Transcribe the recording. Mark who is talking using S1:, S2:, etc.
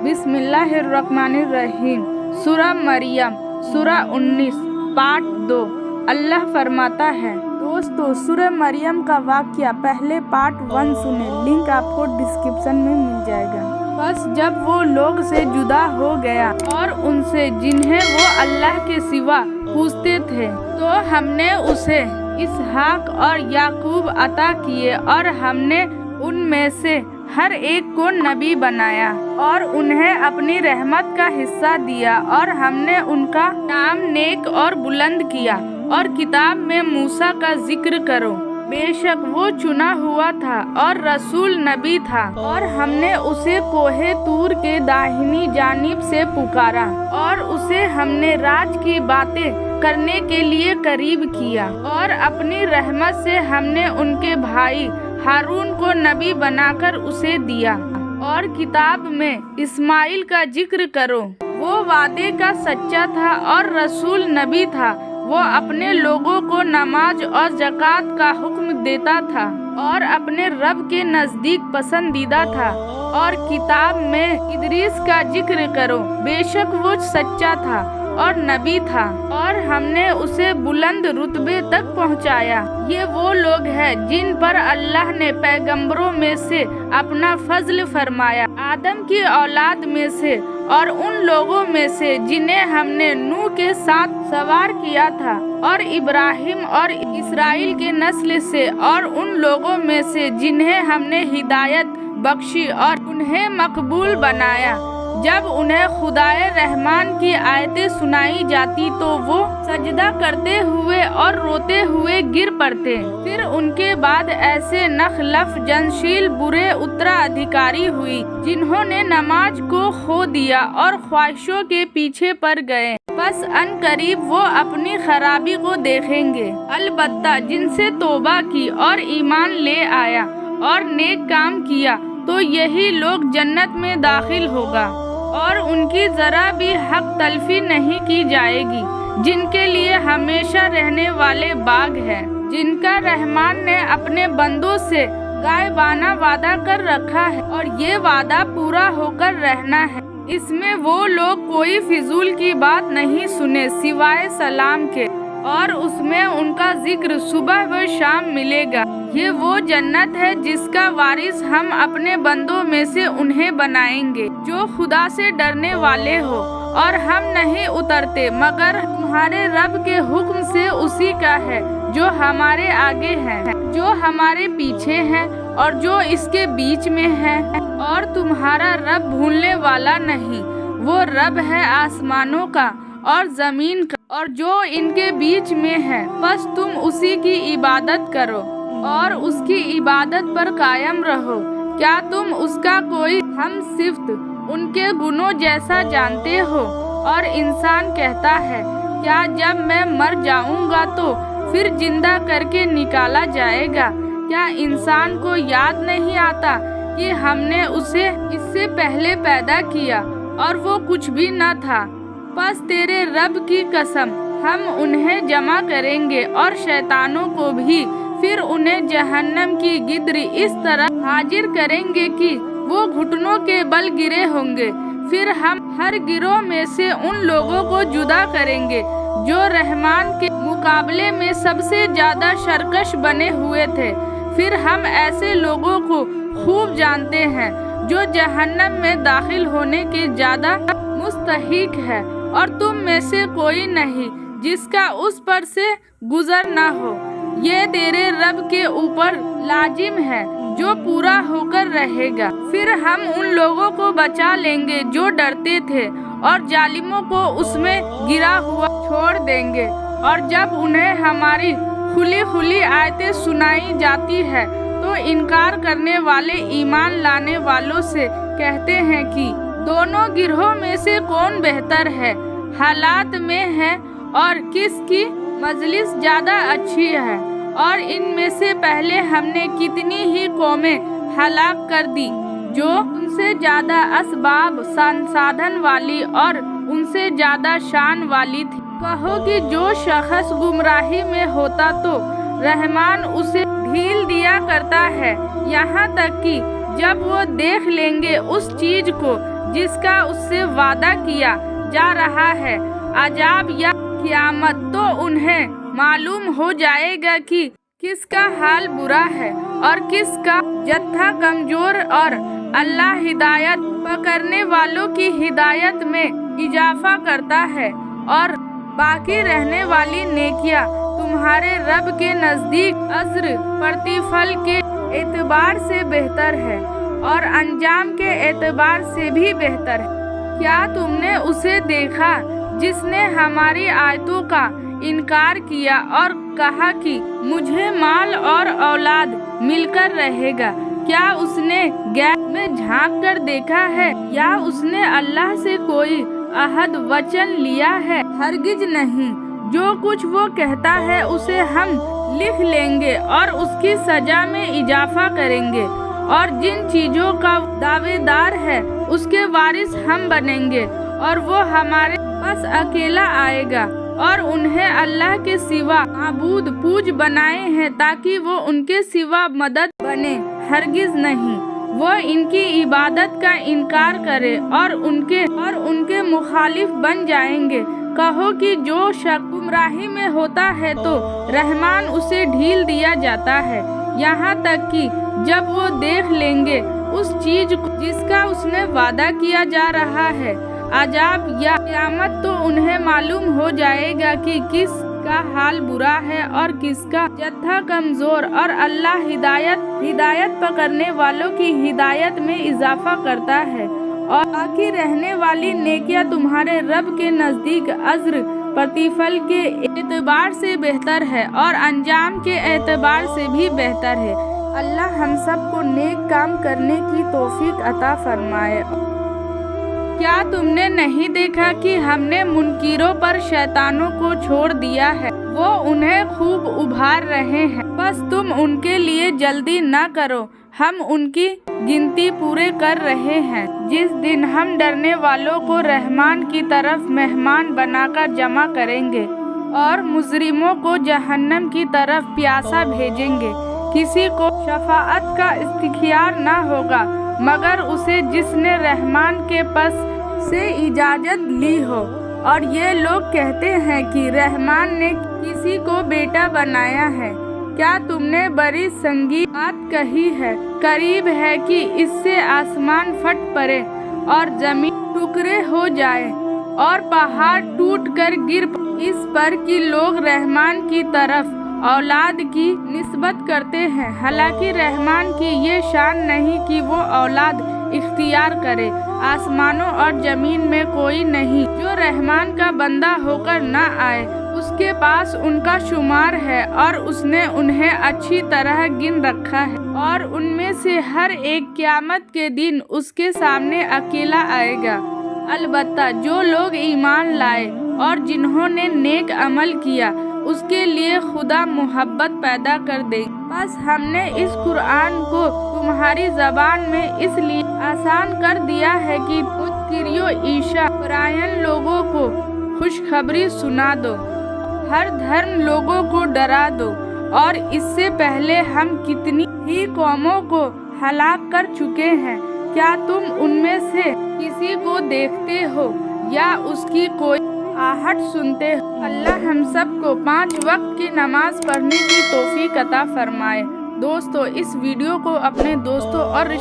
S1: बिस्मिल्लाहिर्रहमानिर्रहीम। सूरह मरियम सूरह 19 पार्ट 2। अल्लाह फरमाता है, दोस्तों सूरह मरियम का वाक़या पहले पार्ट 1 सुने, लिंक आपको डिस्क्रिप्शन में मिल जाएगा। बस जब वो लोग से जुदा हो गया और उनसे जिन्हें वो अल्लाह के सिवा पूजते थे, तो हमने उसे इसहाक और याकूब अता किए और हमने उनमें से हर एक को नबी बनाया और उन्हें अपनी रहमत का हिस्सा दिया और हमने उनका नाम नेक और बुलंद किया। और किताब में मूसा का जिक्र करो, बेशक वो चुना हुआ था और रसूल नबी था, और हमने उसे कोहे तूर के दाहिनी जानिब से पुकारा और उसे हमने राज की बातें करने के लिए करीब किया। और अपनी रहमत से हमने उनके भाई हारून को नबी बनाकर उसे दिया। और किताब में इस्माइल का जिक्र करो, वो वादे का सच्चा था और रसूल नबी था। वो अपने लोगों को नमाज और ज़कात का हुक्म देता था और अपने रब के नज़दीक पसंदीदा था। और किताब में इदरीस का जिक्र करो, बेशक वो सच्चा था और नबी था और हमने उसे बुलंद रुतबे तक पहुंचाया। ये वो लोग हैं जिन पर अल्लाह ने पैगंबरों में से अपना फजल फरमाया, आदम की औलाद में से और उन लोगों में से जिन्हें हमने नूह के साथ सवार किया था, और इब्राहिम और इसराइल के नस्ल से, और उन लोगों में से जिन्हें हमने हिदायत बख्शी और उन्हें मकबूल बनाया। जब उन्हें खुदाए रहमान की आयतें सुनाई जाती तो वो सजदा करते हुए और रोते हुए गिर पड़ते। फिर उनके बाद ऐसे नखलफ जनशील बुरे उत्तराधिकारी हुई जिन्होंने नमाज को खो दिया और ख्वाहिशों के पीछे पड़ गए। बस अनकरीब वो अपनी खराबी को देखेंगे। अलबत्ता जिनसे तौबा की और ईमान ले आया और नेक काम किया, तो यही लोग जन्नत में दाखिल होगा और उनकी जरा भी हक तलफी नहीं की जाएगी, जिनके लिए हमेशा रहने वाले बाग हैं, जिनका रहमान ने अपने बंदों से गायबाना वादा कर रखा है और ये वादा पूरा होकर रहना है। इसमें वो लोग कोई फिजूल की बात नहीं सुने सिवाय सलाम के, और उसमें उनका जिक्र सुबह व शाम मिलेगा। ये वो जन्नत है जिसका वारिस हम अपने बंदों में से उन्हें बनाएंगे जो खुदा से डरने वाले हो, और हम नहीं उतरते मगर तुम्हारे रब के हुक्म से उसी का है जो हमारे आगे है, जो हमारे पीछे है और जो इसके बीच में है। और तुम्हारा रब भूलने वाला नहीं, वो रब है आसमानों का और जमीन का और जो इनके बीच में है। बस तुम उसी की इबादत करो और उसकी इबादत पर कायम रहो। क्या तुम उसका कोई हम सिफ्त उनके गुनों जैसा जानते हो? और इंसान कहता है, क्या जब मैं मर जाऊंगा तो फिर जिंदा करके निकाला जाएगा? क्या इंसान को याद नहीं आता कि हमने उसे इससे पहले पैदा किया और वो कुछ भी न था? बस तेरे रब की कसम, हम उन्हें जमा करेंगे और शैतानों को भी, फिर उन्हें जहन्नम की गिदरी इस तरह हाजिर करेंगे कि वो घुटनों के बल गिरे होंगे। फिर हम हर गिरोह में से उन लोगों को जुदा करेंगे जो रहमान के मुकाबले में सबसे ज्यादा सरकश बने हुए थे। फिर हम ऐसे लोगों को खूब जानते हैं जो जहन्नम में दाखिल होने के ज्यादा मुस्तहिक है, और तुम में से कोई नहीं जिसका उस पर से गुजर ना हो। ये तेरे रब के ऊपर लाजिम है जो पूरा होकर रहेगा। फिर हम उन लोगों को बचा लेंगे जो डरते थे और जालिमों को उसमें गिरा हुआ छोड़ देंगे। और जब उन्हें हमारी खुली खुली आयतें सुनाई जाती है तो इनकार करने वाले ईमान लाने वालों से कहते हैं कि दोनों गिरोह में से कौन बेहतर है हालात में है और किसकी मजलिस ज्यादा अच्छी है। और इनमें से पहले हमने कितनी ही कौमें हलाक कर दी जो उनसे ज्यादा असबाब संसाधन वाली और उनसे ज्यादा शान वाली थी। कहो कि जो शख्स गुमराही में होता तो रहमान उसे ढील दिया करता है, यहाँ तक कि जब वो देख लेंगे उस चीज को जिसका उससे वादा किया जा रहा है अजाब या क़यामत, तो उन्हें मालूम हो जाएगा कि किसका हाल बुरा है और किसका जत्था कमजोर, और अल्लाह हिदायत पकड़ने वालों की हिदायत में इजाफा करता है और बाकी रहने वाली नेकियां तुम्हारे रब के नजदीक अज्र प्रतिफल के एतबार से बेहतर है और अंजाम के एतबार से भी बेहतर है। क्या तुमने उसे देखा जिसने हमारी आयतों का इनकार किया और कहा कि मुझे माल और औलाद मिलकर रहेगा? क्या उसने गैब में झांक कर देखा है या उसने अल्लाह से कोई अहद वचन लिया है? हरगिज नहीं। जो कुछ वो कहता है उसे हम लिख लेंगे और उसकी सजा में इजाफा करेंगे, और जिन चीजों का दावेदार है उसके वारिस हम बनेंगे, और वो हमारे पास अकेला आएगा। और उन्हें अल्लाह के सिवा माबूद पूज बनाए हैं ताकि वो उनके सिवा मदद बने, हरगिज नहीं। वो इनकी इबादत का इनकार करे और उनके मुखालिफ बन जाएंगे। कहो कि जो शख्स गुमराही में होता है तो रहमान उसे ढील दिया जाता है, यहाँ तक कि जब वो देख लेंगे उस चीज को जिसका उसने वादा किया जा रहा है अजाब या क़यामत, तो उन्हें मालूम हो जाएगा कि किसका हाल बुरा है और किसका जत्था कमजोर, और अल्लाह हिदायत पकड़ने वालों की हिदायत में इजाफा करता है और बाकी रहने वाली नेकियां तुम्हारे रब के नजदीक अज्र प्रतिफल के एतबार से बेहतर है और अंजाम के एतबार से भी बेहतर है। अल्लाह हम सबको नेक काम करने की तौफीक अता फरमाए। क्या तुमने नहीं देखा कि हमने मुनकिरों पर शैतानों को छोड़ दिया है? वो उन्हें खूब उभार रहे हैं, बस तुम उनके लिए जल्दी न करो। हम उनकी गिनती पूरे कर रहे हैं। जिस दिन हम डरने वालों को रहमान की तरफ मेहमान बनाकर जमा करेंगे और मुजरिमों को जहन्नम की तरफ प्यासा भेजेंगे। किसी को शफाअत का इख्तियार न होगा मगर उसे जिसने रहमान के पास से इजाजत ली हो। और ये लोग कहते हैं कि रहमान ने किसी को बेटा बनाया है। क्या तुमने बड़ी संगीन बात कही है? करीब है कि इससे आसमान फट पड़े और जमीन टुकड़े हो जाए और पहाड़ टूट कर गिर इस पर कि लोग रहमान की तरफ औलाद की निस्बत करते हैं। हालांकि रहमान की ये शान नहीं कि वो औलाद इख्तियार करे। आसमानों और जमीन में कोई नहीं जो रहमान का बंदा होकर न आए। उसके पास उनका शुमार है और उसने उन्हें अच्छी तरह गिन रखा है, और उनमें से हर एक क़यामत के दिन उसके सामने अकेला आएगा। अलबत्ता जो लोग ईमान लाए और जिन्होंने नेक अमल किया उसके लिए खुदा मोहब्बत पैदा कर दे। बस हमने इस कुरान को तुम्हारी ज़बान में इसलिए आसान कर दिया है कि मुत्किरियो ईशा परायण लोगों को खुशखबरी सुना दो, हर धर्म लोगों को डरा दो। और इससे पहले हम कितनी ही कौमों को हलाक कर चुके हैं। क्या तुम उनमें से किसी को देखते हो या उसकी कोई आहट सुनते हो? अल्लाह हम सबको 5 वक्त की नमाज पढ़ने की तौफीक अता फरमाए। दोस्तों, इस वीडियो को अपने दोस्तों और